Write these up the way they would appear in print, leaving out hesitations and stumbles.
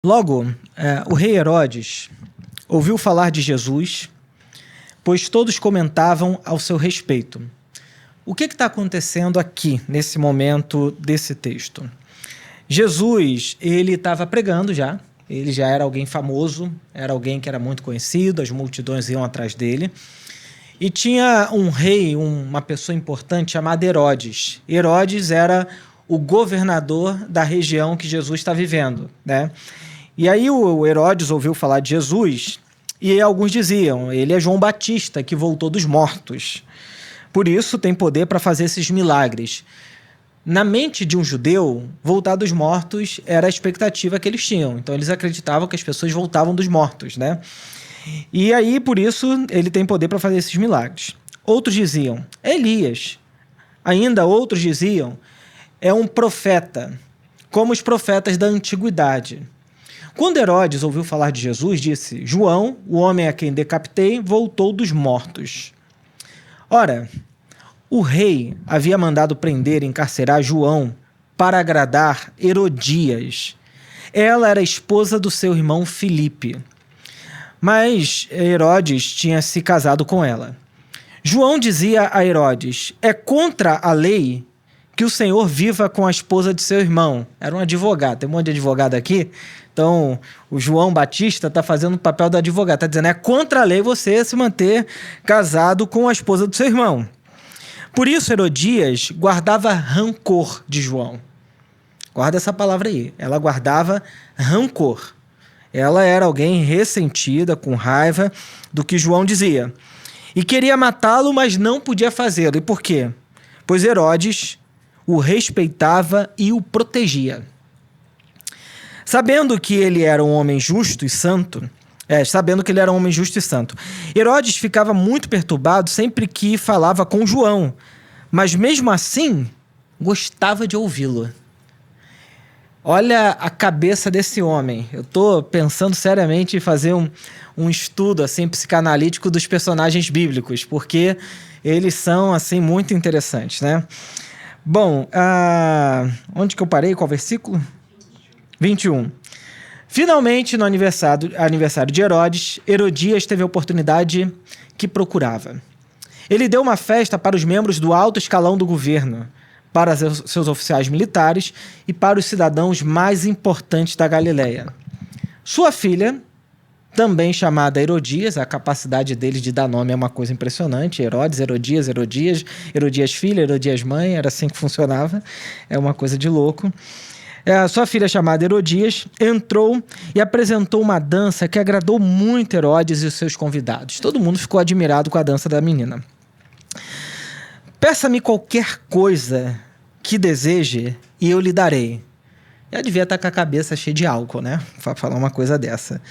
Logo, o rei Herodes ouviu falar de Jesus, pois todos comentavam ao seu respeito. O que está acontecendo aqui, nesse momento desse texto? Jesus, ele estava pregando já, ele já era alguém famoso, era alguém que era muito conhecido, as multidões iam atrás dele. E tinha um rei, uma pessoa importante chamada Herodes. Herodes era o governador da região que Jesus está vivendo, né? E aí o Herodes ouviu falar de Jesus e alguns diziam, ele é João Batista que voltou dos mortos. Por isso tem poder para fazer esses milagres. Na mente de um judeu, voltar dos mortos era a expectativa que eles tinham. Então eles acreditavam que as pessoas voltavam dos mortos, né? E aí, por isso, ele tem poder para fazer esses milagres. Outros diziam, é Elias. Ainda outros diziam, é um profeta, como os profetas da antiguidade. Quando Herodes ouviu falar de Jesus, disse, João, o homem a quem decapitei, voltou dos mortos. Ora, o rei havia mandado prender e encarcerar João para agradar Herodias. Ela era esposa do seu irmão Filipe. Mas Herodes tinha se casado com ela. João dizia a Herodes, é contra a lei que o Senhor viva com a esposa de seu irmão. Era um advogado, tem um monte de advogado aqui. Então, o João Batista está fazendo o papel do advogado. Está dizendo, é contra a lei você se manter casado com a esposa do seu irmão. Por isso, Herodias guardava rancor de João. Guarda essa palavra aí. Ela guardava rancor. Ela era alguém ressentida, com raiva do que João dizia. E queria matá-lo, mas não podia fazê-lo. E por quê? Pois Herodes o respeitava e o protegia. Sabendo que ele era um homem justo e santo, Herodes ficava muito perturbado sempre que falava com João, mas mesmo assim gostava de ouvi-lo. Olha a cabeça desse homem. Eu estou pensando seriamente em fazer um estudo assim, psicanalítico dos personagens bíblicos, porque eles são assim, muito interessantes, né? Bom, onde que eu parei? Qual versículo? 21. Finalmente, no aniversário de Herodes, Herodias teve a oportunidade que procurava. Ele deu uma festa para os membros do alto escalão do governo, para seus oficiais militares e para os cidadãos mais importantes da Galileia. Sua filha, também chamada Herodias, a capacidade dele de dar nome é uma coisa impressionante, Herodes, Herodias, Herodias filha, Herodias mãe, era assim que funcionava, é uma coisa de louco. Sua filha, chamada Herodias, entrou e apresentou uma dança que agradou muito Herodes e os seus convidados. Todo mundo ficou admirado com a dança da menina. Peça-me qualquer coisa que deseje e eu lhe darei. Já devia estar com a cabeça cheia de álcool, né? Para falar uma coisa dessa.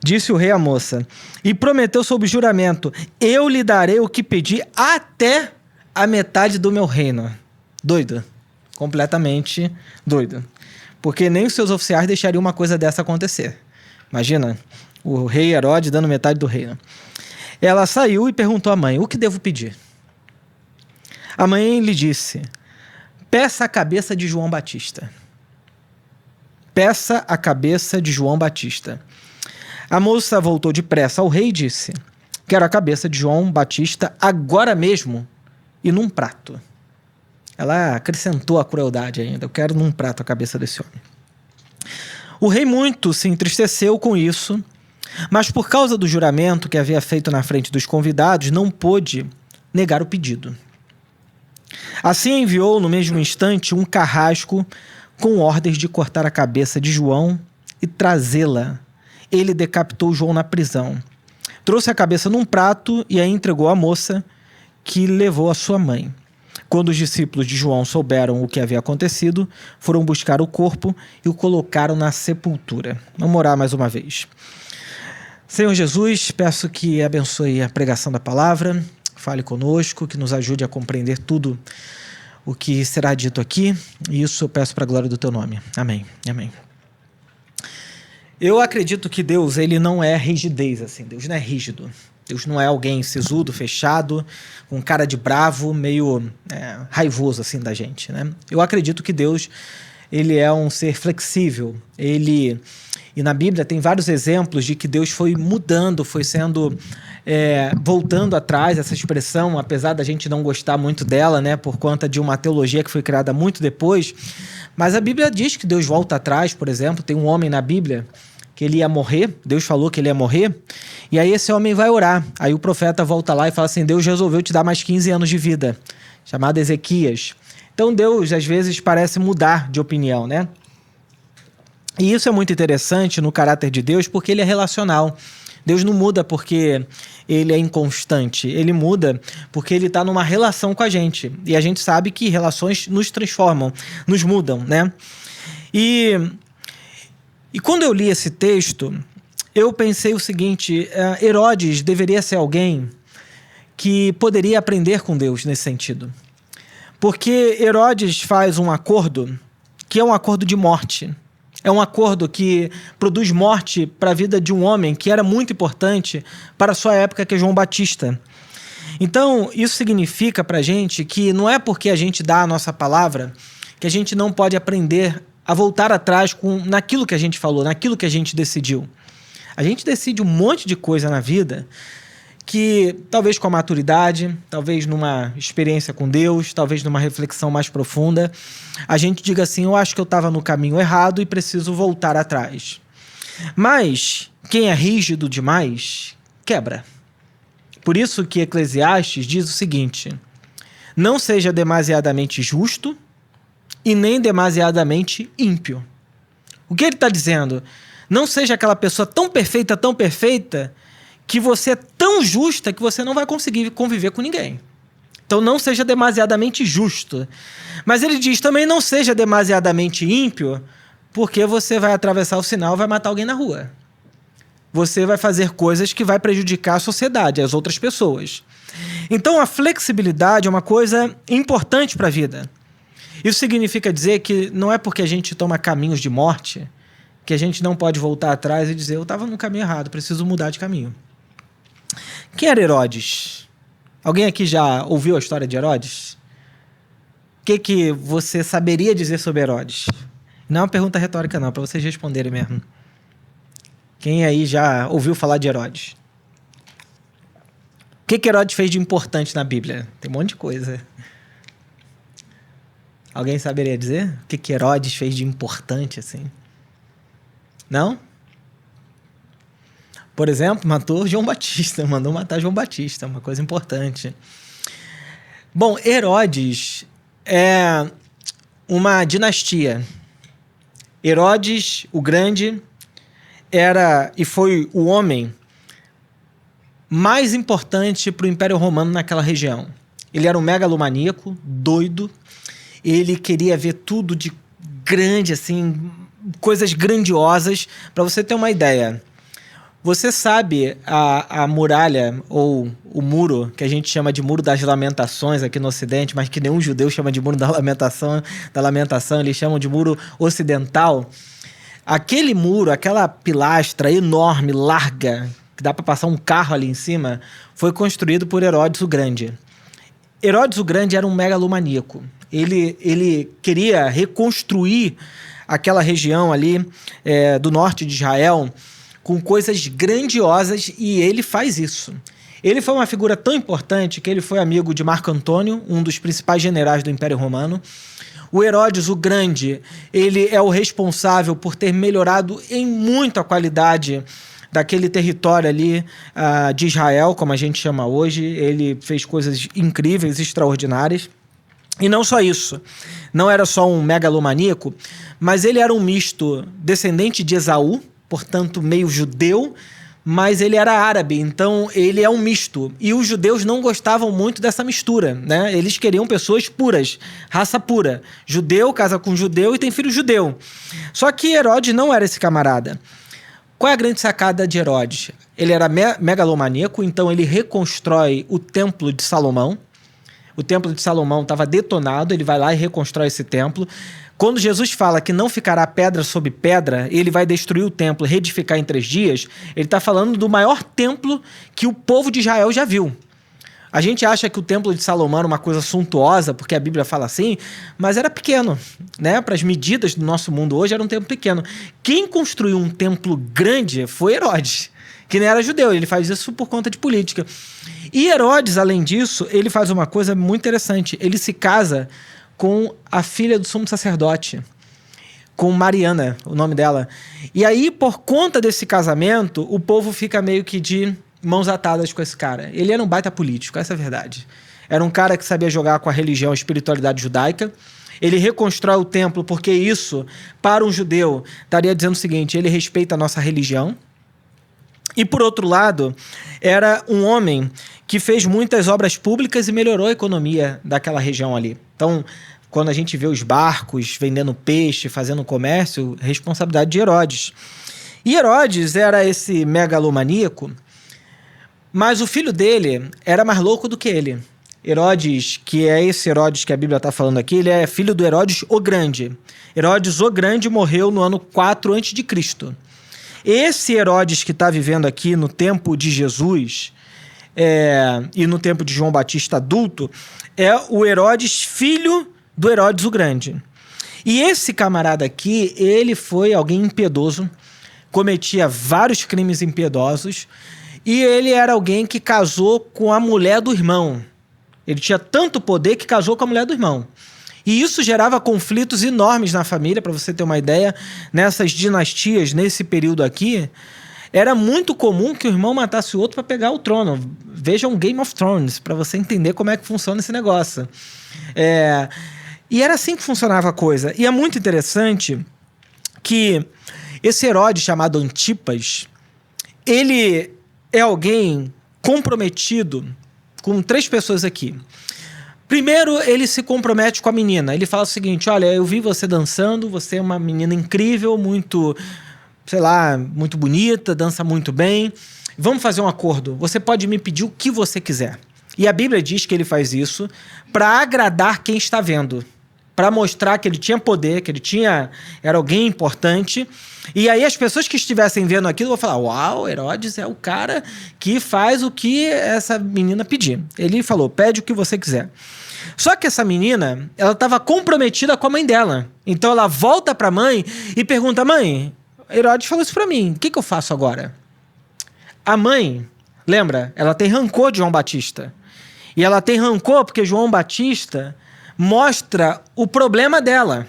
Disse o rei à moça, e prometeu sob juramento, eu lhe darei o que pedi até a metade do meu reino. Doido. Completamente doido. Porque nem os seus oficiais deixariam uma coisa dessa acontecer. Imagina, o rei Herodes dando metade do reino. Ela saiu e perguntou à mãe, o que devo pedir? A mãe lhe disse, peça a cabeça de João Batista. Peça a cabeça de João Batista. A moça voltou depressa ao rei e disse, quero a cabeça de João Batista agora mesmo e num prato. Ela acrescentou a crueldade ainda, eu quero num prato a cabeça desse homem. O rei muito se entristeceu com isso, mas por causa do juramento que havia feito na frente dos convidados, não pôde negar o pedido. Assim enviou no mesmo instante um carrasco com ordens de cortar a cabeça de João e trazê-la. Ele decapitou João na prisão. Trouxe a cabeça num prato e a entregou à moça, que levou à sua mãe. Quando os discípulos de João souberam o que havia acontecido, foram buscar o corpo e o colocaram na sepultura. Vamos orar mais uma vez. Senhor Jesus, peço que abençoe a pregação da palavra, fale conosco, que nos ajude a compreender tudo o que será dito aqui, e isso eu peço para a glória do teu nome. Amém. Amém. Eu acredito que Deus, ele não é rigidez, assim. Deus não é rígido. Deus não é alguém sisudo, fechado, com cara de bravo, meio raivoso, assim, da gente, né? Eu acredito que Deus ele é um ser flexível. E na Bíblia tem vários exemplos de que Deus foi mudando, foi sendo... voltando atrás, essa expressão, apesar da gente não gostar muito dela, né, por conta de uma teologia que foi criada muito depois, mas a Bíblia diz que Deus volta atrás. Por exemplo, tem um homem na Bíblia que ele ia morrer, Deus falou que ele ia morrer, e aí esse homem vai orar, aí o profeta volta lá e fala assim: Deus resolveu te dar mais 15 anos de vida, chamado Ezequias. Então Deus às vezes parece mudar de opinião, né? E isso é muito interessante no caráter de Deus, porque ele é relacional. Deus não muda porque ele é inconstante, ele muda porque ele está numa relação com a gente. E a gente sabe que relações nos transformam, nos mudam, né? E quando eu li esse texto, eu pensei o seguinte: Herodes deveria ser alguém que poderia aprender com Deus nesse sentido. Porque Herodes faz um acordo que é um acordo de morte. É um acordo que produz morte para a vida de um homem que era muito importante para a sua época, que é João Batista. Então, isso significa para a gente que não é porque a gente dá a nossa palavra que a gente não pode aprender a voltar atrás naquilo que a gente falou, naquilo que a gente decidiu. A gente decide um monte de coisa na vida que talvez com a maturidade, talvez numa experiência com Deus, talvez numa reflexão mais profunda, a gente diga assim: eu acho que eu estava no caminho errado e preciso voltar atrás. Mas quem é rígido demais, quebra. Por isso que Eclesiastes diz o seguinte: não seja demasiadamente justo e nem demasiadamente ímpio. O que ele está dizendo? Não seja aquela pessoa tão perfeita, que você é tão justa que você não vai conseguir conviver com ninguém. Então não seja demasiadamente justo. Mas ele diz também: não seja demasiadamente ímpio, porque você vai atravessar o sinal e vai matar alguém na rua. Você vai fazer coisas que vai prejudicar a sociedade, as outras pessoas. Então a flexibilidade é uma coisa importante para a vida. Isso significa dizer que não é porque a gente toma caminhos de morte que a gente não pode voltar atrás e dizer: eu estava no caminho errado, preciso mudar de caminho. Quem era Herodes? Alguém aqui já ouviu a história de Herodes? O que você saberia dizer sobre Herodes? Não é uma pergunta retórica não, para vocês responderem mesmo. Quem aí já ouviu falar de Herodes? O que Herodes fez de importante na Bíblia? Tem um monte de coisa. Alguém saberia dizer? O que Herodes fez de importante assim? Não? Por exemplo, matou João Batista, mandou matar João Batista, uma coisa importante. Bom, Herodes é uma dinastia. Herodes, o Grande, era e foi o homem mais importante para o Império Romano naquela região. Ele era um megalomaníaco, doido. Ele queria ver tudo de grande, assim, coisas grandiosas. Para você ter uma ideia, você sabe a muralha, ou o muro, que a gente chama de Muro das Lamentações aqui no Ocidente, mas que nenhum judeu chama de Muro da Lamentação, eles chamam de Muro Ocidental. Aquele muro, aquela pilastra enorme, larga, que dá para passar um carro ali em cima, foi construído por Herodes o Grande. Herodes o Grande era um megalomaníaco. Ele queria reconstruir aquela região ali do norte de Israel com coisas grandiosas, e ele faz isso. Ele foi uma figura tão importante que ele foi amigo de Marco Antônio, um dos principais generais do Império Romano. O Herodes o Grande, ele é o responsável por ter melhorado em muito a qualidade daquele território ali de Israel, como a gente chama hoje. Ele fez coisas incríveis, extraordinárias. E não só isso, não era só um megalomaníaco, mas ele era um misto descendente de Esaú, portanto meio judeu, mas ele era árabe, então ele é um misto. E os judeus não gostavam muito dessa mistura, né? Eles queriam pessoas puras, raça pura. Judeu casa com judeu e tem filho judeu. Só que Herodes não era esse camarada. Qual é a grande sacada de Herodes? Ele era megalomaníaco, então ele reconstrói o Templo de Salomão. O Templo de Salomão estava detonado, ele vai lá e reconstrói esse templo. Quando Jesus fala que não ficará pedra sobre pedra, ele vai destruir o templo, reedificar em 3 dias, ele está falando do maior templo que o povo de Israel já viu. A gente acha que o Templo de Salomão era uma coisa suntuosa, porque a Bíblia fala assim, mas era pequeno, né? Para as medidas do nosso mundo hoje, era um templo pequeno. Quem construiu um templo grande foi Herodes, que não era judeu, ele faz isso por conta de política. E Herodes, além disso, ele faz uma coisa muito interessante. Ele se casa com a filha do sumo sacerdote, com Mariana, o nome dela. E aí, por conta desse casamento, o povo fica meio que de mãos atadas com esse cara. Ele era um baita político, essa é a verdade. Era um cara que sabia jogar com a religião, a espiritualidade judaica. Ele reconstrói o templo porque isso, para um judeu, estaria dizendo o seguinte: ele respeita a nossa religião. E, por outro lado, era um homem que fez muitas obras públicas e melhorou a economia daquela região ali. Então, quando a gente vê os barcos vendendo peixe, fazendo comércio, responsabilidade de Herodes. E Herodes era esse megalomaníaco, mas o filho dele era mais louco do que ele. Herodes, que é esse Herodes que a Bíblia está falando aqui, ele é filho do Herodes o Grande. Herodes o Grande morreu no ano 4 a.C. Esse Herodes que está vivendo aqui no tempo de Jesus e no tempo de João Batista adulto é o Herodes filho do Herodes o Grande. E esse camarada aqui, ele foi alguém impiedoso, cometia vários crimes impiedosos, e ele era alguém que casou com a mulher do irmão. Ele tinha tanto poder que casou com a mulher do irmão. E isso gerava conflitos enormes na família, para você ter uma ideia. Nessas dinastias, nesse período aqui, era muito comum que o irmão matasse o outro para pegar o trono. Vejam Game of Thrones, para você entender como é que funciona esse negócio. E era assim que funcionava a coisa. E é muito interessante que esse Herodes chamado Antipas, ele é alguém comprometido com 3 pessoas aqui. Primeiro, ele se compromete com a menina. Ele fala o seguinte: olha, eu vi você dançando, você é uma menina incrível, muito, sei lá, muito bonita, dança muito bem. Vamos fazer um acordo. Você pode me pedir o que você quiser. E a Bíblia diz que ele faz isso para agradar quem está vendo, para mostrar que ele tinha poder, que ele era alguém importante. E aí as pessoas que estivessem vendo aquilo vão falar: uau, Herodes é o cara que faz o que essa menina pedir. Ele falou: pede o que você quiser. Só que essa menina, ela estava comprometida com a mãe dela. Então ela volta para a mãe e pergunta: mãe, Herodes falou isso para mim, o que eu faço agora? A mãe, lembra, ela tem rancor de João Batista. E ela tem rancor porque João Batista mostra o problema dela.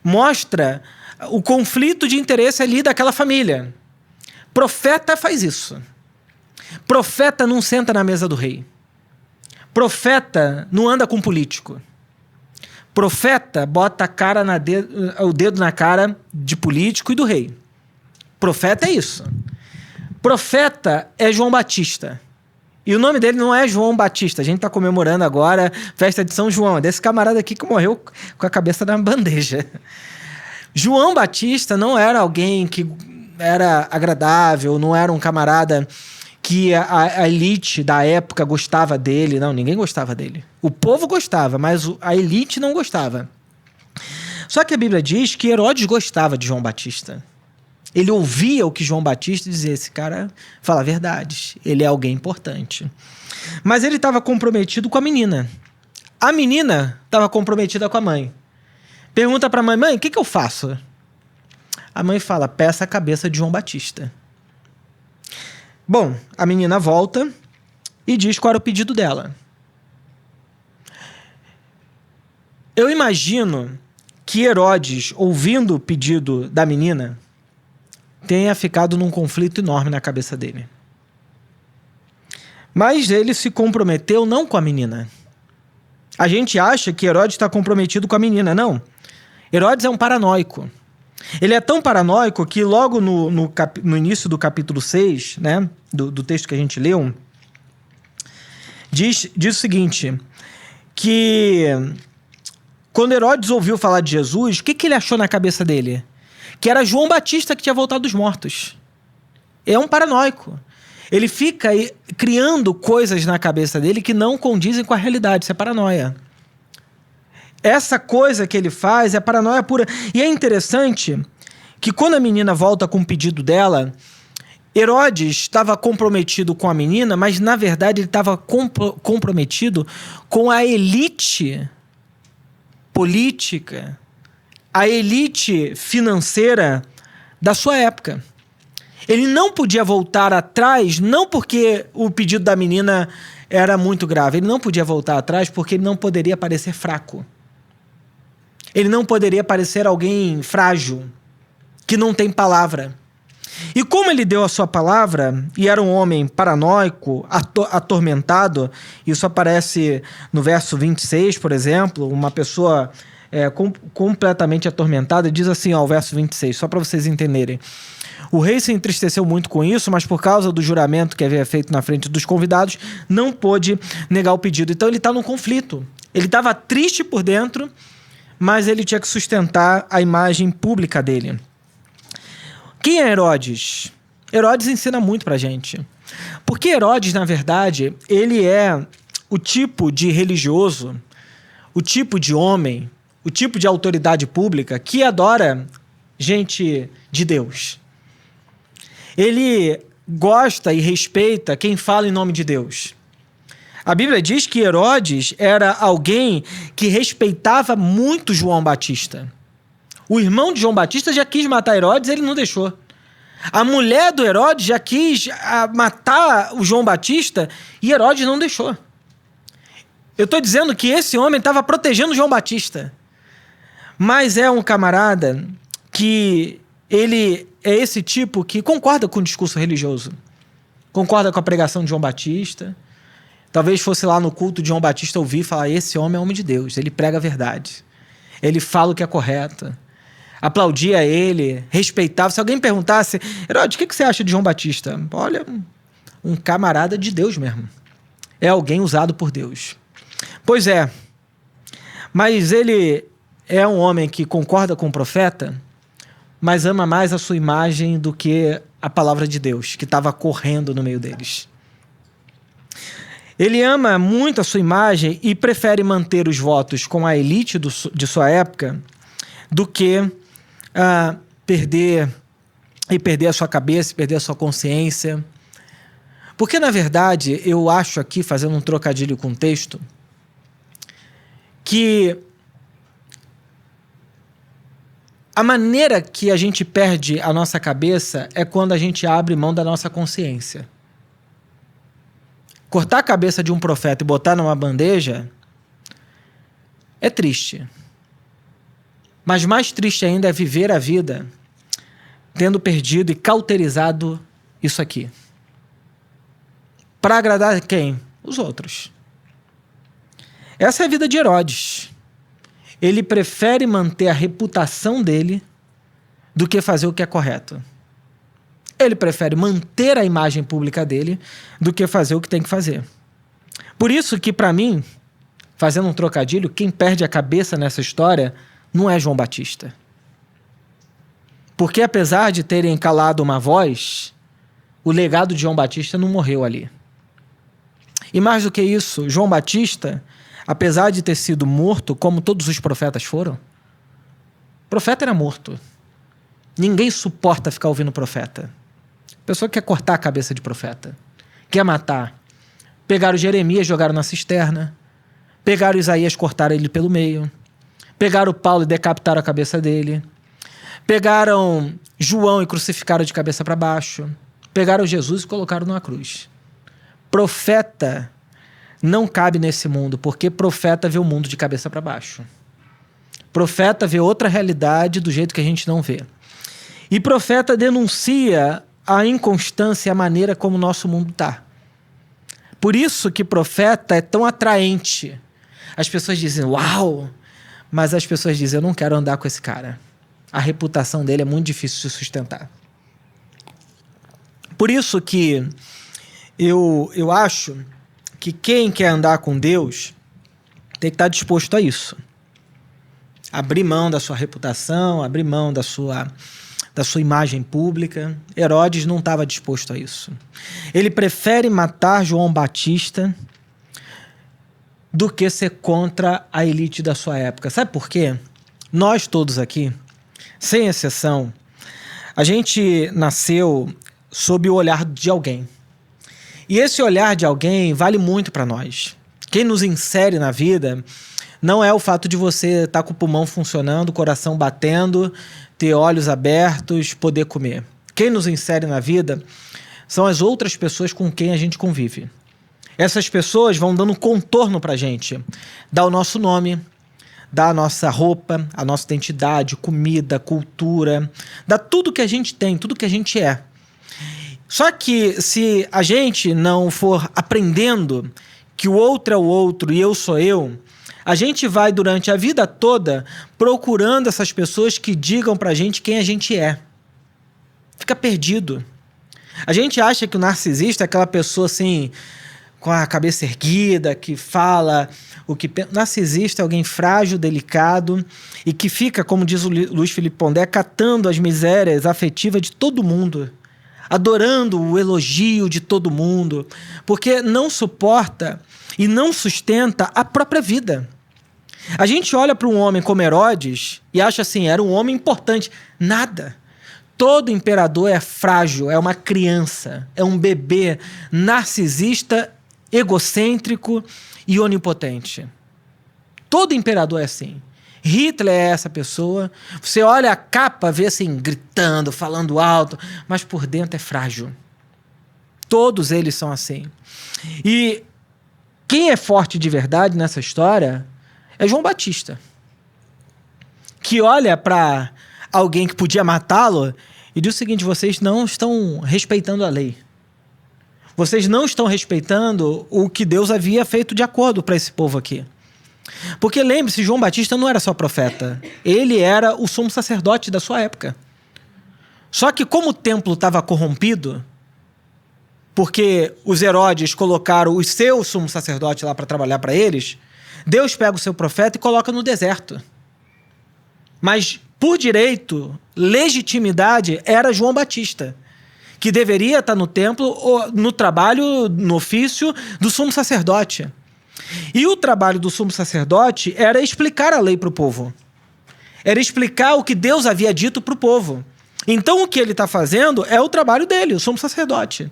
Mostra o conflito de interesse ali daquela família. Profeta faz isso. Profeta não senta na mesa do rei. Profeta não anda com político. Profeta bota o dedo na cara de político e do rei. Profeta é isso. Profeta é João Batista. E o nome dele não é João Batista. A gente está comemorando agora festa de São João. É desse camarada aqui que morreu com a cabeça na bandeja. João Batista não era alguém que era agradável, não era um camarada que a elite da época gostava dele. Não, ninguém gostava dele. O povo gostava, mas a elite não gostava. Só que a Bíblia diz que Herodes gostava de João Batista. Ele ouvia o que João Batista dizia: esse cara fala verdades, ele é alguém importante. Mas ele estava comprometido com a menina. A menina estava comprometida com a mãe. Pergunta para a mãe: mãe, o que eu faço? A mãe fala: peça a cabeça de João Batista. Bom, a menina volta e diz qual era o pedido dela. Eu imagino que Herodes, ouvindo o pedido da menina, tenha ficado num conflito enorme na cabeça dele. Mas ele se comprometeu não com a menina. A gente acha que Herodes está comprometido com a menina. Não. Herodes é um paranoico. Ele é tão paranoico que logo no início do capítulo 6, né, do texto que a gente leu, diz o seguinte, que quando Herodes ouviu falar de Jesus, o que ele achou na cabeça dele? Que era João Batista que tinha voltado dos mortos. É um paranoico. Ele fica criando coisas na cabeça dele que não condizem com a realidade. Isso é paranoia. Essa coisa que ele faz é paranoia pura. E é interessante que quando a menina volta com o pedido dela, Herodes estava comprometido com a menina, mas na verdade ele estava comprometido com a elite política, a elite financeira da sua época. Ele não podia voltar atrás, não porque o pedido da menina era muito grave. Ele não podia voltar atrás porque ele não poderia parecer fraco. Ele não poderia parecer alguém frágil, que não tem palavra. E como ele deu a sua palavra, e era um homem paranoico, atormentado, isso aparece no verso 26, por exemplo, uma pessoa completamente atormentada, diz assim, ó, o verso 26, só para vocês entenderem. O rei se entristeceu muito com isso, mas por causa do juramento que havia feito na frente dos convidados, não pôde negar o pedido. Então ele está num conflito. Ele estava triste por dentro, mas ele tinha que sustentar a imagem pública dele. Quem é Herodes? Herodes ensina muito pra gente. Porque Herodes, na verdade, ele é o tipo de religioso, o tipo de homem, o tipo de autoridade pública que adora gente de Deus. Ele gosta e respeita quem fala em nome de Deus. A Bíblia diz que Herodes era alguém que respeitava muito João Batista. O irmão de João Batista já quis matar Herodes, ele não deixou. A mulher do Herodes já quis matar o João Batista e Herodes não deixou. Eu estou dizendo que esse homem estava protegendo João Batista. Mas é um camarada que ele é esse tipo que concorda com o discurso religioso. Concorda com a pregação de João Batista. Talvez fosse lá no culto de João Batista ouvir e falar, esse homem é homem de Deus, ele prega a verdade. Ele fala o que é correto. Aplaudia ele, respeitava. Se alguém perguntasse, Herodes, o que você acha de João Batista? Olha, um camarada de Deus mesmo. É alguém usado por Deus. Pois é, mas ele é um homem que concorda com o profeta, mas ama mais a sua imagem do que a palavra de Deus, que estava correndo no meio deles. Ele ama muito a sua imagem e prefere manter os votos com a elite de sua época do que perder a sua cabeça, perder a sua consciência. Porque, na verdade, eu acho aqui, fazendo um trocadilho com o texto, que a maneira que a gente perde a nossa cabeça é quando a gente abre mão da nossa consciência. Cortar a cabeça de um profeta e botar numa bandeja é triste. Mas mais triste ainda é viver a vida tendo perdido e cauterizado isso aqui. Para agradar quem? Os outros. Essa é a vida de Herodes. Ele prefere manter a reputação dele do que fazer o que é correto. Ele prefere manter a imagem pública dele do que fazer o que tem que fazer. Por isso que, para mim, fazendo um trocadilho, quem perde a cabeça nessa história não é João Batista. Porque apesar de terem calado uma voz, o legado de João Batista não morreu ali. E mais do que isso, João Batista, apesar de ter sido morto, como todos os profetas foram, o profeta era morto. Ninguém suporta ficar ouvindo profeta. A pessoa quer cortar a cabeça de profeta, quer matar. Pegaram Jeremias, jogaram na cisterna. Pegaram Isaías, cortaram ele pelo meio. Pegaram Paulo e decapitaram a cabeça dele. Pegaram João e crucificaram de cabeça para baixo. Pegaram Jesus e colocaram numa cruz. Profeta não cabe nesse mundo, porque profeta vê o mundo de cabeça para baixo. Profeta vê outra realidade do jeito que a gente não vê. E profeta denuncia a inconstância e a maneira como o nosso mundo está. Por isso que profeta é tão atraente. As pessoas dizem, uau! Mas as pessoas dizem, eu não quero andar com esse cara. A reputação dele é muito difícil de sustentar. Por isso que eu acho que quem quer andar com Deus tem que estar disposto a isso. Abrir mão da sua reputação, abrir mão da sua imagem pública. Herodes não estava disposto a isso. Ele prefere matar João Batista do que ser contra a elite da sua época. Sabe por quê? Nós todos aqui, sem exceção, a gente nasceu sob o olhar de alguém. E esse olhar de alguém vale muito para nós. Quem nos insere na vida não é o fato de você estar com o pulmão funcionando, o coração batendo, ter olhos abertos, poder comer. Quem nos insere na vida são as outras pessoas com quem a gente convive. Essas pessoas vão dando contorno para a gente. Dá o nosso nome, dá a nossa roupa, a nossa identidade, comida, cultura, dá tudo que a gente tem, tudo que a gente é. Só que se a gente não for aprendendo que o outro é o outro e eu sou eu, a gente vai durante a vida toda procurando essas pessoas que digam pra gente quem a gente é. Fica perdido. A gente acha que o narcisista é aquela pessoa assim, com a cabeça erguida, que fala o que pensa. Narcisista é alguém frágil, delicado e que fica, como diz o Luiz Felipe Pondé, catando as misérias afetivas de todo mundo, adorando o elogio de todo mundo, porque não suporta e não sustenta a própria vida. A gente olha para um homem como Herodes e acha assim, era um homem importante. Nada. Todo imperador é frágil, é uma criança, é um bebê narcisista, egocêntrico e onipotente. Todo imperador é assim. Hitler é essa pessoa. Você olha a capa, vê assim, gritando, falando alto, mas por dentro é frágil. Todos eles são assim. E quem é forte de verdade nessa história é João Batista, que olha para alguém que podia matá-lo e diz o seguinte: vocês não estão respeitando a lei. Vocês não estão respeitando o que Deus havia feito de acordo para esse povo aqui. Porque lembre-se, João Batista não era só profeta. Ele era o sumo sacerdote da sua época. Só que como o templo estava corrompido, porque os Herodes colocaram os seus sumos sacerdotes lá para trabalhar para eles, Deus pega o seu profeta e coloca no deserto. Mas, por direito, legitimidade, era João Batista, que deveria estar no templo, no trabalho, no ofício do sumo sacerdote. E o trabalho do sumo sacerdote era explicar a lei para o povo. Era explicar o que Deus havia dito para o povo. Então, o que ele está fazendo é o trabalho dele, o sumo sacerdote.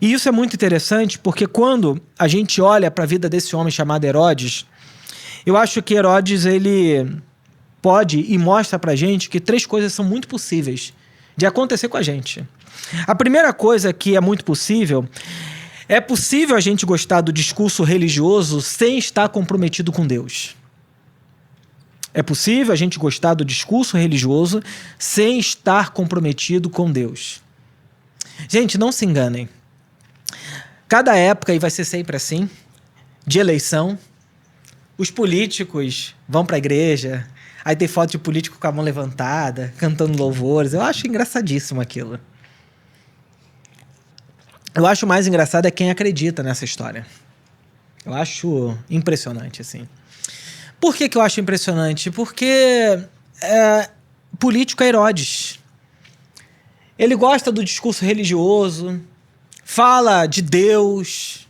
E isso é muito interessante, porque quando a gente olha para a vida desse homem chamado Herodes, eu acho que Herodes, ele pode e mostra para a gente que 3 coisas são muito possíveis de acontecer com a gente. A primeira coisa que é muito possível, é possível a gente gostar do discurso religioso sem estar comprometido com Deus. É possível a gente gostar do discurso religioso sem estar comprometido com Deus. Gente, não se enganem. Cada época, e vai ser sempre assim, de eleição, os políticos vão para a igreja, aí tem foto de político com a mão levantada, cantando louvores. Eu acho engraçadíssimo aquilo. Eu acho mais engraçado é quem acredita nessa história. Eu acho impressionante, assim. Por que eu acho impressionante? Porque político é Herodes. Ele gosta do discurso religioso, fala de Deus,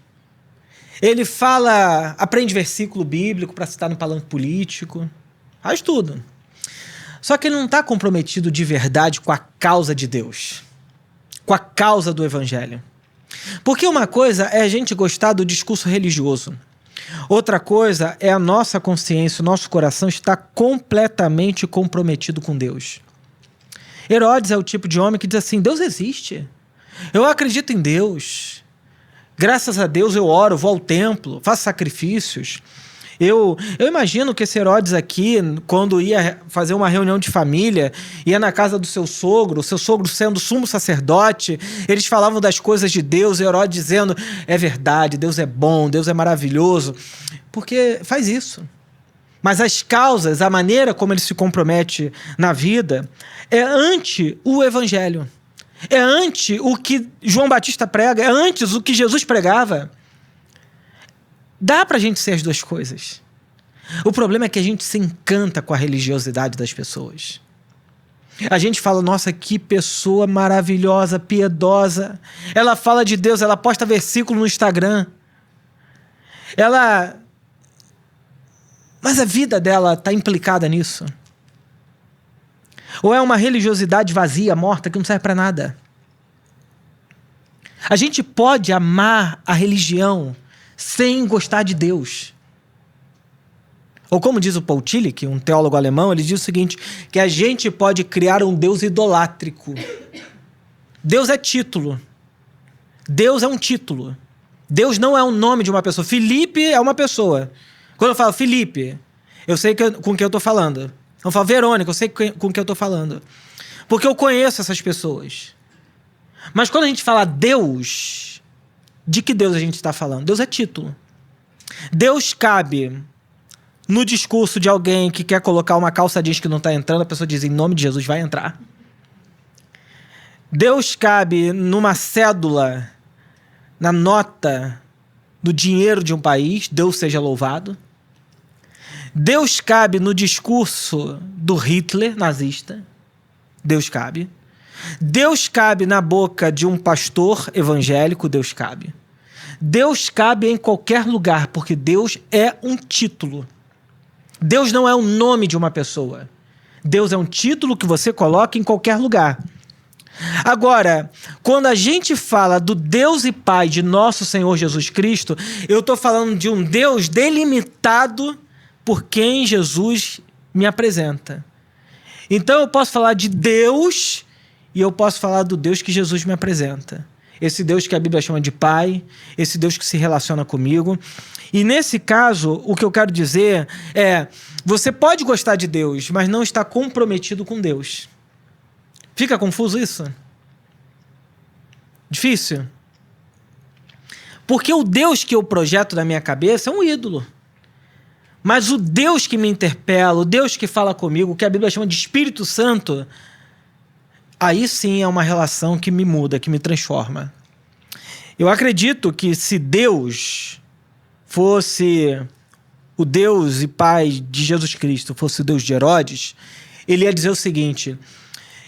ele aprende versículo bíblico para citar no palanque político, faz tudo. Só que ele não está comprometido de verdade com a causa de Deus, com a causa do evangelho. Porque uma coisa é a gente gostar do discurso religioso. Outra coisa é a nossa consciência, o nosso coração estar completamente comprometido com Deus. Herodes é o tipo de homem que diz assim: Deus existe. Eu acredito em Deus. Graças a Deus eu oro, vou ao templo, faço sacrifícios. Eu imagino que esse Herodes aqui, quando ia fazer uma reunião de família, ia na casa do seu sogro sendo sumo sacerdote, eles falavam das coisas de Deus, e Herodes dizendo: é verdade, Deus é bom, Deus é maravilhoso, porque faz isso. Mas as causas, a maneira como ele se compromete na vida, é ante o evangelho. É ante o que João Batista prega, é antes o que Jesus pregava. Dá pra gente ser as duas coisas. O problema é que a gente se encanta com a religiosidade das pessoas. A gente fala: nossa, que pessoa maravilhosa, piedosa. Ela fala de Deus, ela posta versículo no Instagram. Mas a vida dela está implicada nisso? Ou é uma religiosidade vazia, morta, que não serve para nada? A gente pode amar a religião sem gostar de Deus. Ou como diz o Paul Tillich, um teólogo alemão, ele diz o seguinte, que a gente pode criar um Deus idolátrico. Deus é título. Deus é um título. Deus não é o nome de uma pessoa. Felipe é uma pessoa. Quando eu falo Felipe, eu sei com quem eu estou falando. Quando eu falo Verônica, eu sei com quem eu estou falando. Porque eu conheço essas pessoas. Mas quando a gente fala Deus, de que Deus a gente está falando? Deus é título. Deus cabe no discurso de alguém que quer colocar uma calça jeans que não está entrando, a pessoa diz, em nome de Jesus, vai entrar. Deus cabe numa cédula, na nota do dinheiro de um país, Deus seja louvado. Deus cabe no discurso do Hitler, nazista. Deus cabe. Deus cabe na boca de um pastor evangélico, Deus cabe. Deus cabe em qualquer lugar, porque Deus é um título. Deus não é o nome de uma pessoa. Deus é um título que você coloca em qualquer lugar. Agora, quando a gente fala do Deus e Pai de nosso Senhor Jesus Cristo, eu estou falando de um Deus delimitado por quem Jesus me apresenta. Então eu posso falar de Deus e eu posso falar do Deus que Jesus me apresenta. Esse Deus que a Bíblia chama de Pai, esse Deus que se relaciona comigo. E nesse caso, o que eu quero dizer é, você pode gostar de Deus, mas não está comprometido com Deus. Fica confuso isso? Difícil? Porque o Deus que eu projeto na minha cabeça é um ídolo. Mas o Deus que me interpela, o Deus que fala comigo, que a Bíblia chama de Espírito Santo, aí sim é uma relação que me muda, que me transforma. Eu acredito que se Deus fosse o Deus e Pai de Jesus Cristo, fosse o Deus de Herodes, ele ia dizer o seguinte,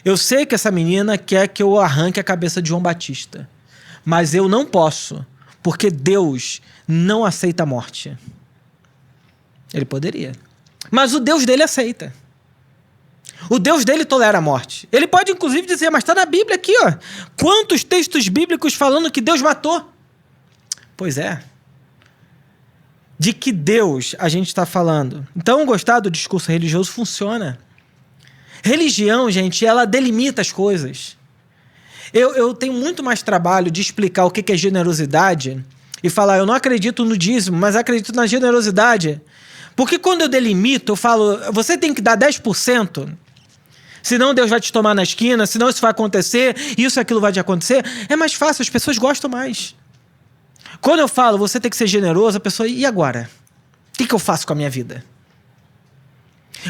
eu sei que essa menina quer que eu arranque a cabeça de João Batista, mas eu não posso, porque Deus não aceita a morte. Ele poderia. Mas o Deus dele aceita. O Deus dele tolera a morte. Ele pode, inclusive, dizer, mas está na Bíblia aqui, ó. Quantos textos bíblicos falando que Deus matou? Pois é. De que Deus a gente está falando? Então, gostar do discurso religioso funciona. Religião, gente, ela delimita as coisas. Eu tenho muito mais trabalho de explicar o que é generosidade e falar, eu não acredito no dízimo, mas acredito na generosidade. Porque quando eu delimito, eu falo, você tem que dar 10%, senão Deus vai te tomar na esquina, senão isso vai acontecer, isso e aquilo vai te acontecer. É mais fácil, as pessoas gostam mais. Quando eu falo, você tem que ser generoso, a pessoa, e agora? O que eu faço com a minha vida?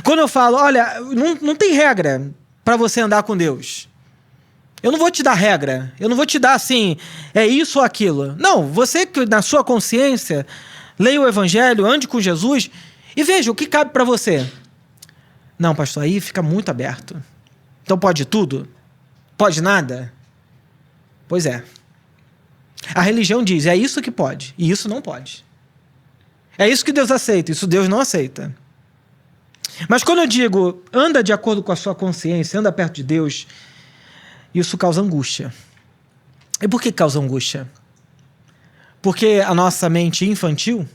Quando eu falo, olha, não tem regra para você andar com Deus. Eu não vou te dar regra, eu não vou te dar assim, é isso ou aquilo. Não, você que na sua consciência, leia o Evangelho, ande com Jesus e veja o que cabe para você. Não, pastor, aí fica muito aberto. Então pode tudo? Pode nada? Pois é. A religião diz, é isso que pode e isso não pode. É isso que Deus aceita, isso Deus não aceita. Mas quando eu digo, anda de acordo com a sua consciência, anda perto de Deus, isso causa angústia. E por que causa angústia? Porque a nossa mente infantil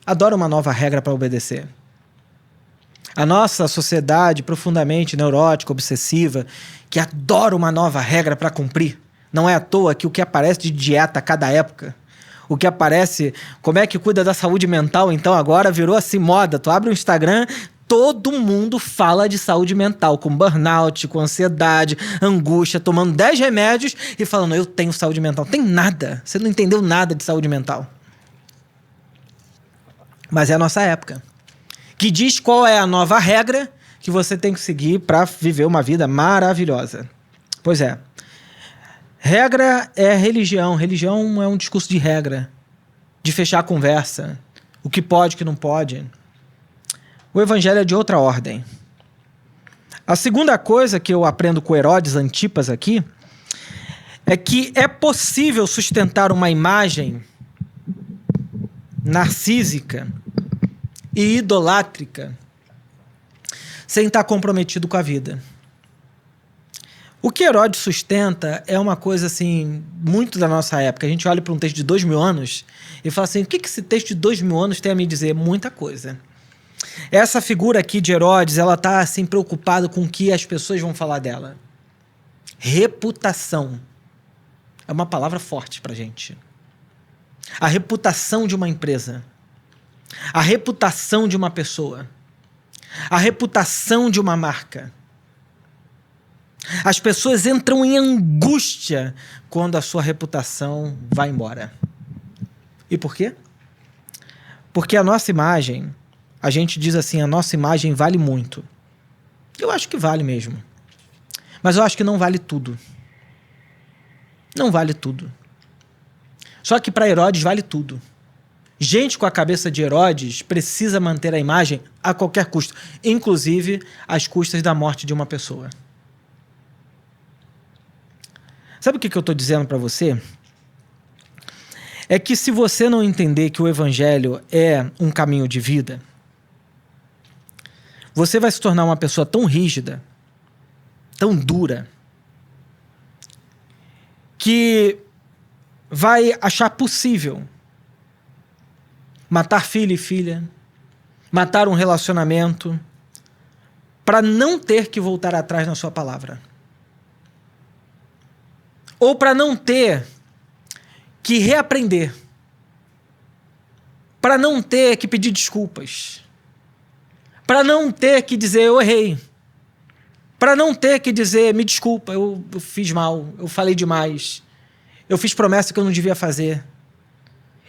adora uma nova regra para obedecer. A nossa sociedade profundamente neurótica, obsessiva, que adora uma nova regra para cumprir. Não é à toa que o que aparece de dieta a cada época, o que aparece, como é que cuida da saúde mental, então agora virou assim moda. Tu abre o Instagram, todo mundo fala de saúde mental, com burnout, com ansiedade, angústia, tomando 10 remédios e falando, eu tenho saúde mental. Tem nada, você não entendeu nada de saúde mental. Mas é a nossa época, que diz qual é a nova regra que você tem que seguir para viver uma vida maravilhosa. Pois é. Regra é religião. Religião é um discurso de regra, de fechar a conversa, o que pode, o que não pode. O Evangelho é de outra ordem. A segunda coisa que eu aprendo com Herodes Antipas aqui é que é possível sustentar uma imagem narcísica e idolátrica sem estar comprometido com a vida. O que Herodes sustenta é uma coisa assim, muito da nossa época. A gente olha para um texto de 2000 anos e fala assim, o que esse texto de 2000 anos tem a me dizer? Muita coisa. Essa figura aqui de Herodes, ela está assim, preocupada com o que as pessoas vão falar dela. Reputação. É uma palavra forte para a gente. A reputação de uma empresa. A reputação de uma pessoa. A reputação de uma marca. As pessoas entram em angústia quando a sua reputação vai embora. E por quê? Porque a nossa imagem, a gente diz assim, a nossa imagem vale muito. Eu acho que vale mesmo. Mas eu acho que não vale tudo. Não vale tudo. Só que para Herodes vale tudo. Gente com a cabeça de Herodes precisa manter a imagem a qualquer custo, inclusive às custas da morte de uma pessoa. Sabe o que eu estou dizendo para você? É que se você não entender que o Evangelho é um caminho de vida, você vai se tornar uma pessoa tão rígida, tão dura, que vai achar possível matar filho e filha, matar um relacionamento, para não ter que voltar atrás na sua palavra. Ou para não ter que reaprender. Para não ter que pedir desculpas. Para não ter que dizer, eu errei. Para não ter que dizer, me desculpa, eu fiz mal, eu falei demais. Eu fiz promessa que eu não devia fazer.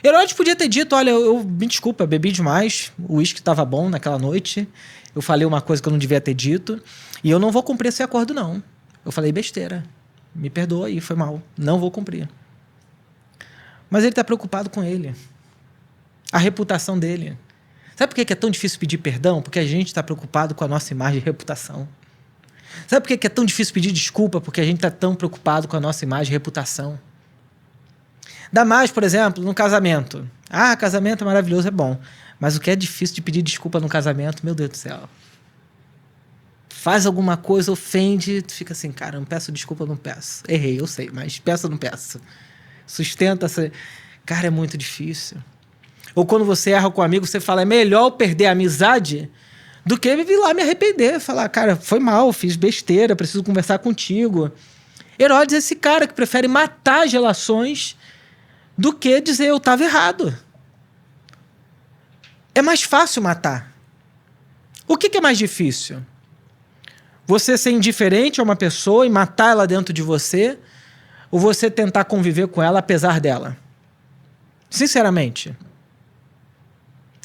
Herodes podia ter dito, olha, me desculpa, eu bebi demais, o uísque estava bom naquela noite, eu falei uma coisa que eu não devia ter dito, e eu não vou cumprir esse acordo, não. Eu falei besteira. Me perdoa aí, foi mal. Não vou cumprir. Mas ele está preocupado com ele. A reputação dele. Sabe por que é tão difícil pedir perdão? Porque a gente está preocupado com a nossa imagem e reputação. Sabe por que é tão difícil pedir desculpa? Porque a gente está tão preocupado com a nossa imagem e reputação. Dá mais, por exemplo, no casamento. Ah, casamento é maravilhoso, é bom. Mas o que é difícil de pedir desculpa no casamento, meu Deus do céu. Faz alguma coisa, ofende, tu fica assim, cara, não peço desculpa, não peço. Errei, eu sei, mas peço ou não peço? Sustenta-se. Cara, é muito difícil. Ou quando você erra com um amigo, você fala, é melhor eu perder a amizade do que vir lá me arrepender. Falar, cara, foi mal, fiz besteira, preciso conversar contigo. Herodes é esse cara que prefere matar as relações do que dizer eu estava errado. É mais fácil matar. O que é mais difícil? Você ser indiferente a uma pessoa e matar ela dentro de você, ou você tentar conviver com ela apesar dela? Sinceramente.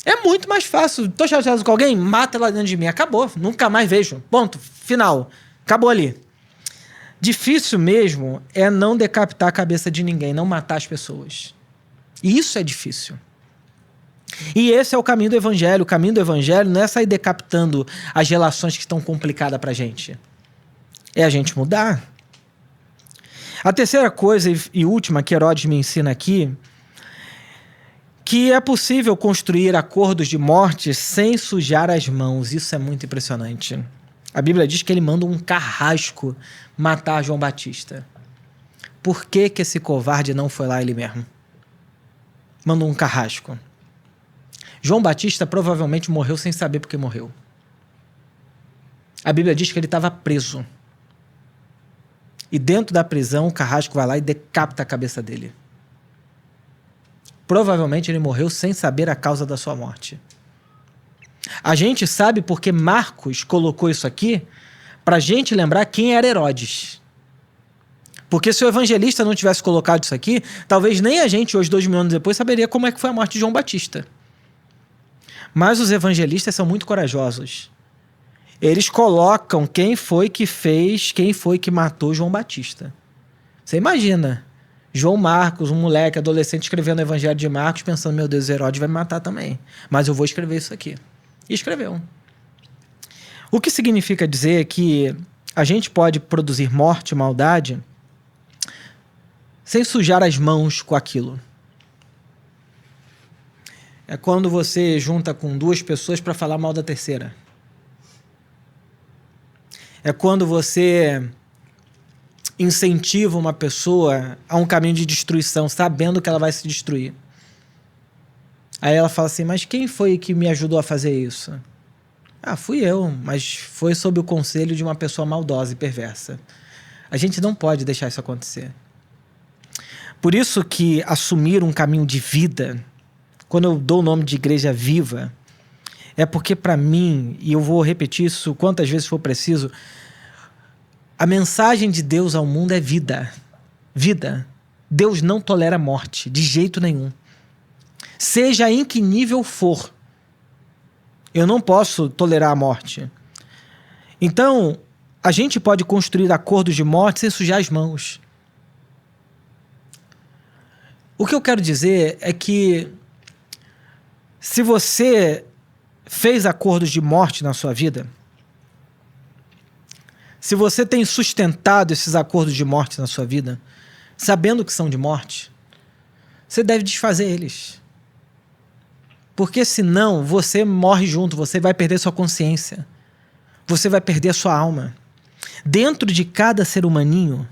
É muito mais fácil. Estou chateado com alguém? Mata ela dentro de mim. Acabou. Nunca mais vejo. Ponto. Final. Acabou ali. Difícil mesmo é não decapitar a cabeça de ninguém, não matar as pessoas. E isso é difícil. E esse é o caminho do Evangelho. O caminho do Evangelho não é sair decapitando as relações que estão complicadas para a gente. É a gente mudar. A terceira coisa e última que Herodes me ensina aqui, que é possível construir acordos de morte sem sujar as mãos. Isso é muito impressionante. A Bíblia diz que ele manda um carrasco matar João Batista. Por que esse covarde não foi lá ele mesmo? Mandou um carrasco. João Batista provavelmente morreu sem saber por que morreu. A Bíblia diz que ele estava preso. E dentro da prisão, o carrasco vai lá e decapita a cabeça dele. Provavelmente ele morreu sem saber a causa da sua morte. A gente sabe porque Marcos colocou isso aqui para a gente lembrar quem era Herodes. Porque se o evangelista não tivesse colocado isso aqui, talvez nem a gente, hoje, 2000 anos depois, saberia como é que foi a morte de João Batista. Mas os evangelistas são muito corajosos. Eles colocam quem foi que fez, quem foi que matou João Batista. Você imagina, João Marcos, um moleque, adolescente, escrevendo o evangelho de Marcos, pensando, meu Deus, Herodes vai me matar também. Mas eu vou escrever isso aqui. E escreveu. O que significa dizer que a gente pode produzir morte e maldade sem sujar as mãos com aquilo. É quando você junta com duas pessoas para falar mal da terceira. É quando você incentiva uma pessoa a um caminho de destruição, sabendo que ela vai se destruir. Aí ela fala assim, mas quem foi que me ajudou a fazer isso? Ah, fui eu, mas foi sob o conselho de uma pessoa maldosa e perversa. A gente não pode deixar isso acontecer. Por isso que assumir um caminho de vida, quando eu dou o nome de Igreja Viva, é porque para mim, e eu vou repetir isso quantas vezes for preciso, a mensagem de Deus ao mundo é vida. Vida. Deus não tolera morte, de jeito nenhum. Seja em que nível for. Eu não posso tolerar a morte. Então, a gente pode construir acordos de morte sem sujar as mãos. O que eu quero dizer é que se você fez acordos de morte na sua vida, se você tem sustentado esses acordos de morte na sua vida, sabendo que são de morte, você deve desfazer eles. Porque senão você morre junto, você vai perder sua consciência, você vai perder a sua alma. Dentro de cada ser humaninho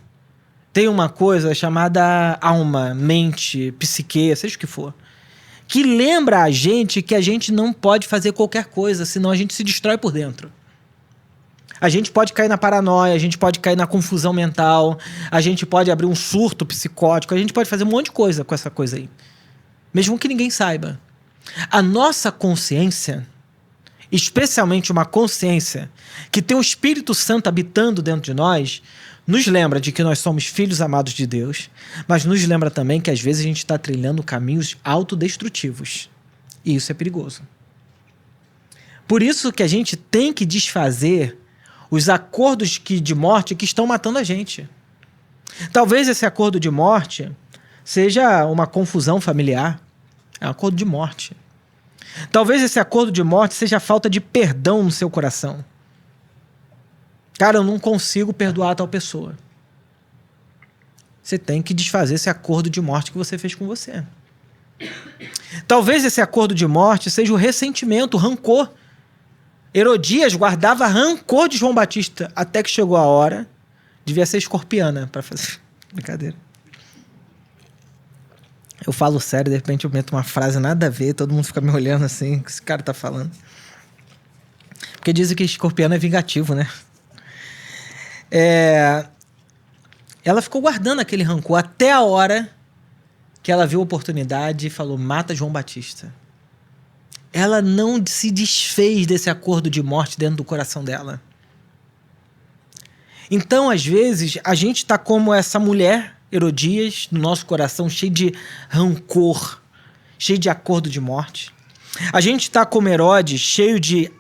tem uma coisa chamada alma, mente, psique, seja o que for, que lembra a gente que a gente não pode fazer qualquer coisa, senão a gente se destrói por dentro. A gente pode cair na paranoia, a gente pode cair na confusão mental, a gente pode abrir um surto psicótico, a gente pode fazer um monte de coisa com essa coisa aí, mesmo que ninguém saiba. A nossa consciência, especialmente uma consciência que tem o Espírito Santo habitando dentro de nós, nos lembra de que nós somos filhos amados de Deus, mas nos lembra também que às vezes a gente está trilhando caminhos autodestrutivos. E isso é perigoso. Por isso que a gente tem que desfazer os acordos de morte que estão matando a gente. Talvez esse acordo de morte seja uma confusão familiar. É um acordo de morte. Talvez esse acordo de morte seja a falta de perdão no seu coração. Cara, eu não consigo perdoar tal pessoa. Você tem que desfazer esse acordo de morte que você fez com você. Talvez esse acordo de morte seja o ressentimento, o rancor. Herodias guardava rancor de João Batista até que chegou a hora, devia ser escorpiana para fazer brincadeira. Eu falo sério, de repente eu meto uma frase nada a ver, todo mundo fica me olhando assim, o que esse cara tá falando? Porque dizem que escorpiano é vingativo, né? Ela ficou guardando aquele rancor até a hora que ela viu a oportunidade e falou, mata João Batista. Ela não se desfez desse acordo de morte dentro do coração dela. Então, às vezes, a gente está como essa mulher, Herodias, no nosso coração, cheio de rancor, cheio de acordo de morte. A gente está como Herodes, cheio de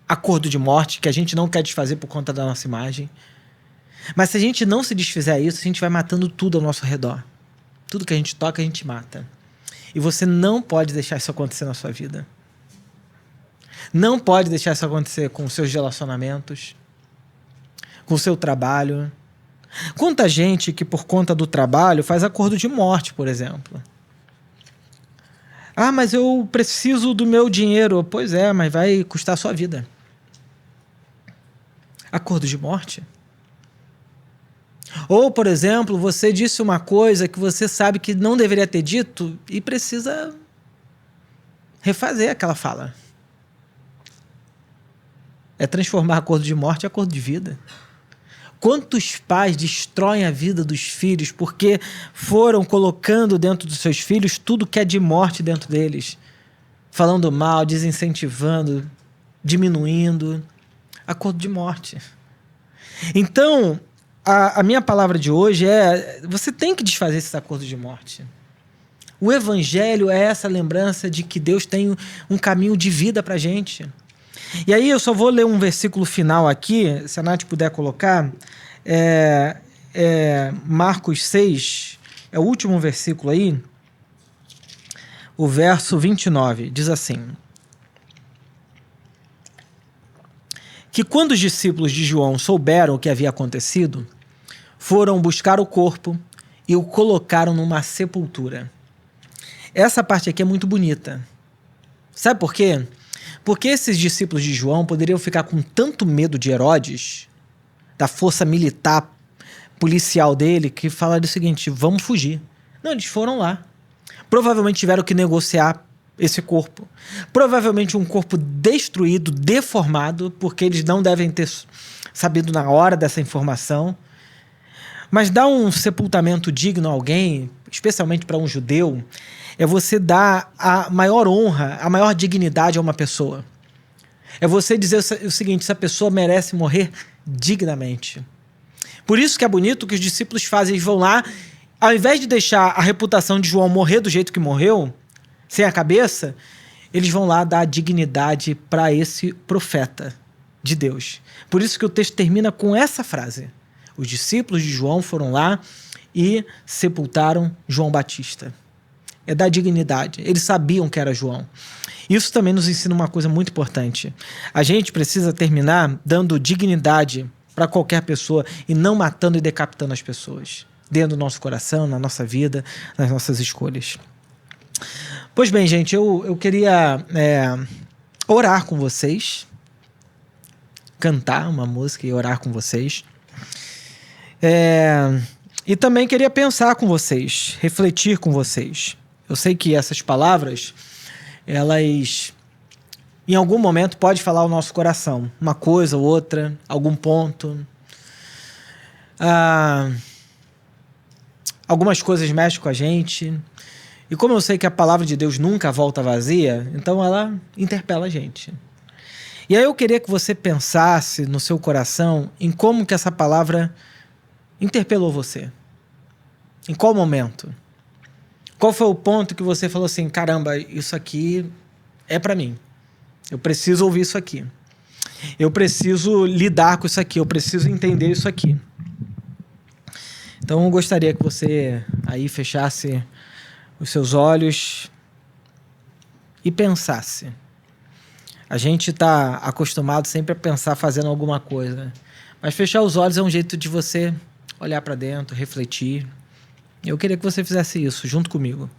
acordo de morte, que a gente não quer desfazer por conta da nossa imagem. Mas se a gente não se desfizer isso, a gente vai matando tudo ao nosso redor. Tudo que a gente toca, a gente mata. E você não pode deixar isso acontecer na sua vida. Não pode deixar isso acontecer com os seus relacionamentos, com o seu trabalho. Quanta gente que por conta do trabalho faz acordo de morte, por exemplo. Ah, mas eu preciso do meu dinheiro. Pois é, mas vai custar a sua vida. Acordo de morte. Ou, por exemplo, você disse uma coisa que você sabe que não deveria ter dito e precisa refazer aquela fala. É transformar acordo de morte em acordo de vida. Quantos pais destroem a vida dos filhos porque foram colocando dentro dos seus filhos tudo que é de morte dentro deles? Falando mal, desincentivando, diminuindo. Acordo de morte. Então, a minha palavra de hoje é: você tem que desfazer esses acordos de morte. O evangelho é essa lembrança de que Deus tem um caminho de vida para a gente. E aí eu só vou ler um versículo final aqui, se a Nath puder colocar, Marcos 6, é o último versículo aí, o verso 29, diz assim: que quando os discípulos de João souberam o que havia acontecido, foram buscar o corpo e o colocaram numa sepultura. Essa parte aqui é muito bonita. Sabe por quê? Porque esses discípulos de João poderiam ficar com tanto medo de Herodes, da força militar policial dele que fala o seguinte: vamos fugir. Não, eles foram lá. Provavelmente tiveram que negociar esse corpo. Provavelmente um corpo destruído, deformado, porque eles não devem ter sabido na hora dessa informação. Mas dar um sepultamento digno a alguém, especialmente para um judeu, é você dar a maior honra, a maior dignidade a uma pessoa. É você dizer o seguinte: essa pessoa merece morrer dignamente. Por isso que é bonito que os discípulos fazem, eles vão lá, ao invés de deixar a reputação de João morrer do jeito que morreu, sem a cabeça, eles vão lá dar dignidade para esse profeta de Deus. Por isso que o texto termina com essa frase: os discípulos de João foram lá e sepultaram João Batista. É dar dignidade. Eles sabiam que era João. Isso também nos ensina uma coisa muito importante. A gente precisa terminar dando dignidade para qualquer pessoa e não matando e decapitando as pessoas dentro do nosso coração, na nossa vida, nas nossas escolhas. Pois bem, gente, eu queria orar com vocês, cantar uma música e orar com vocês. E também queria pensar com vocês, refletir com vocês. Eu sei que essas palavras, elas, em algum momento, podem falar ao nosso coração. Uma coisa ou outra, algum ponto. Algumas coisas mexem com a gente. E como eu sei que a palavra de Deus nunca volta vazia, então ela interpela a gente. E aí eu queria que você pensasse no seu coração em como que essa palavra interpelou você. Em qual momento? Qual foi o ponto que você falou assim: caramba, isso aqui é para mim. Eu preciso ouvir isso aqui. Eu preciso lidar com isso aqui. Eu preciso entender isso aqui. Então eu gostaria que você aí fechasse os seus olhos e pensasse. A gente está acostumado sempre a pensar fazendo alguma coisa, mas fechar os olhos é um jeito de você olhar para dentro, refletir. Eu queria que você fizesse isso junto comigo.